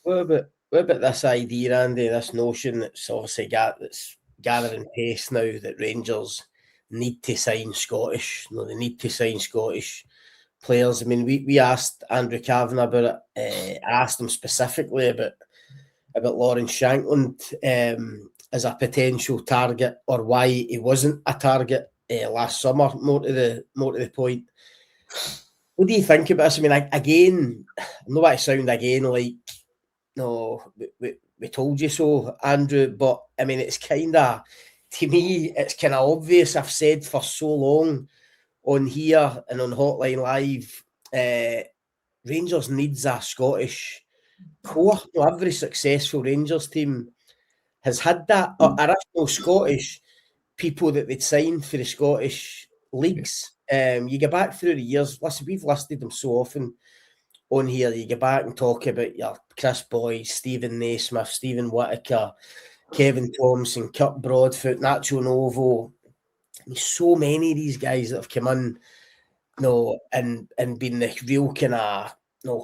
What about this idea, Andy? This notion that's obviously that's gathering pace now that Rangers need to sign Scottish. No, they need to sign Scottish players. I mean, we asked Andrew Kavanagh about it. I asked him specifically about Lawrence Shankland as a potential target, or why he wasn't a target last summer. More to the point. What do you think about this? I mean, again, I know I sound again like, no, we told you so, Andrew. But I mean, it's kind of, to me, it's kind of obvious. I've said for so long on here and on Hotline Live, Rangers needs a Scottish core. Every successful Rangers team has had that. Original Scottish people that they'd signed for the Scottish leagues. You go back through the years. Listen, we've listed them so often on here. You go back and talk about your Chris Boyd, Stephen Naismith, Stephen Whittaker, Kevin Thompson, Kurt Broadfoot, Nacho Novo. There's so many of these guys that have come in, and been the real kind of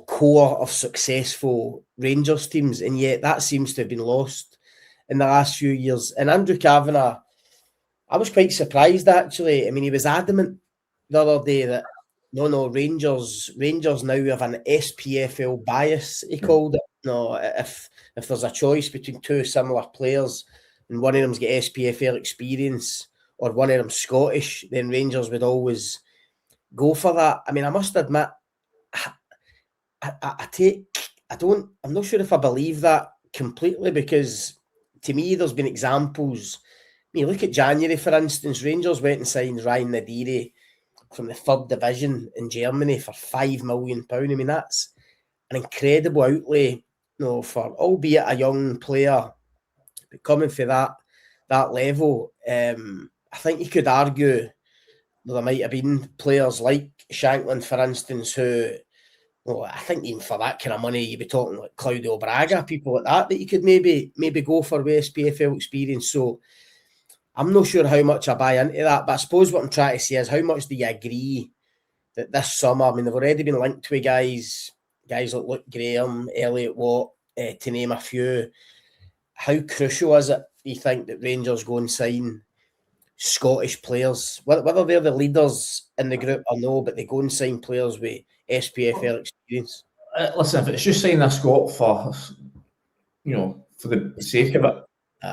core of successful Rangers teams, and yet that seems to have been lost in the last few years. And Andrew Kavanagh, I was quite surprised actually. I mean, he was adamant the other day that no, Rangers now have an SPFL bias, he called it. No, if there's a choice between two similar players and one of them's got SPFL experience or one of them Scottish, then Rangers would always go for that. I mean, I must admit, I'm not sure if I believe that completely, because to me, there's been examples. I mean, look at January, for instance. Rangers went and signed Ryan Nadiri from the third division in Germany for £5 million. I mean, that's an incredible outlay, for albeit a young player, but coming for that level. I think you could argue there might have been players like Shankland, for instance, who, I think even for that kind of money, you'd be talking like Claudio Braga, people like that you could maybe go for with SPFL experience. So I'm not sure how much I buy into that, but I suppose what I'm trying to say is, how much do you agree that this summer, I mean, they've already been linked with guys like Luke Graham, Elliot Watt, to name a few. How crucial is it, do you think, that Rangers go and sign Scottish players, whether they're the leaders in the group or no, but they go and sign players with SPFL experience? Listen, if it's just signing a Scot for the sake of it,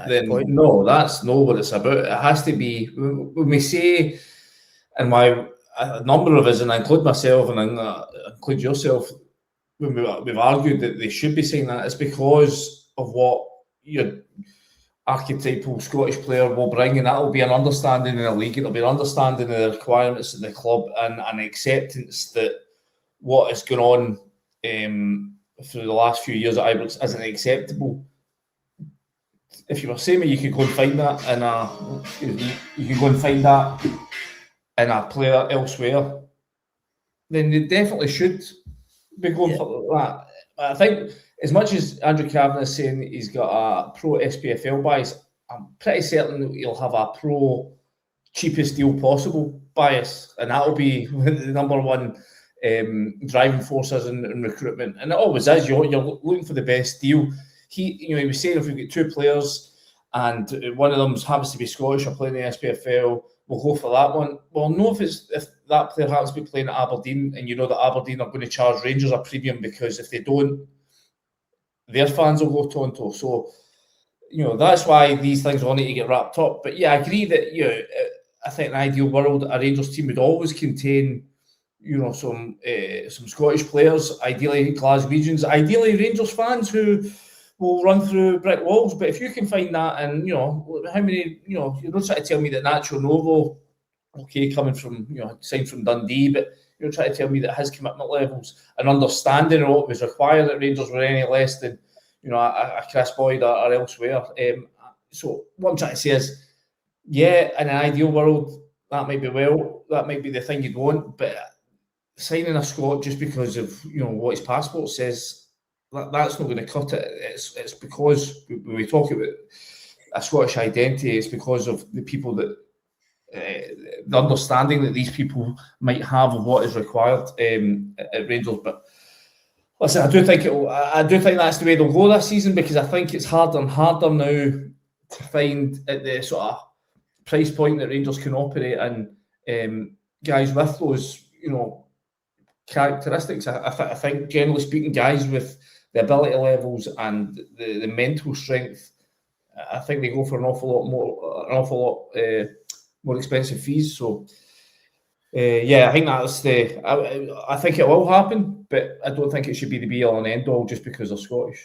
then no, that's not what it's about. It has to be, when we say, and why a number of us, and I include myself and I include yourself, when we've argued that they should be saying that, it's because of what your archetypal Scottish player will bring, and that will be an understanding in the league, it'll be an understanding of the requirements of the club, and an acceptance that what has gone on through the last few years at Ibrox isn't acceptable. If you were saying me, you could go and find that in a player elsewhere, then they definitely should be going for that. I think, as much as Andrew Kavanagh is saying he's got a pro SPFL bias, I'm pretty certain that he'll have a pro cheapest deal possible bias, and that'll be the number one driving forces in recruitment. And it always is. You're looking for the best deal. He was saying, if we've got two players and one of them happens to be Scottish or playing the SPFL, we'll go for that one. Well, no, if that player happens to be playing at Aberdeen, and you know that Aberdeen are going to charge Rangers a premium, because if they don't, their fans will go Tonto. So, that's why these things all need to get wrapped up. But yeah, I agree that, I think in an ideal world, a Rangers team would always contain, some Scottish players, ideally Glaswegians, ideally Rangers fans who will run through brick walls. But if you can find that, and, how many, you're not trying to tell me that Nacho Novo, coming from, signed from Dundee, but you're trying to tell me that his commitment levels and understanding of what was required at Rangers were any less than, a Chris Boyd or elsewhere. So what I'm trying to say is, in an ideal world, that might be the thing you'd want, but signing a Scot just because of, what his passport says, that's not going to cut it. It's because when we talk about a Scottish identity, it's because of the people that, the understanding that these people might have of what is required at Rangers. But Listen, I do think that's the way they'll go this season, because I think it's harder and harder now to find at the sort of price point that Rangers can operate in guys with those, characteristics. I think, generally speaking, guys with the ability levels and the mental strength, I think they go for an awful lot more expensive fees. So, I think that's I think it will happen, but I don't think it should be the be all and end all just because they're Scottish.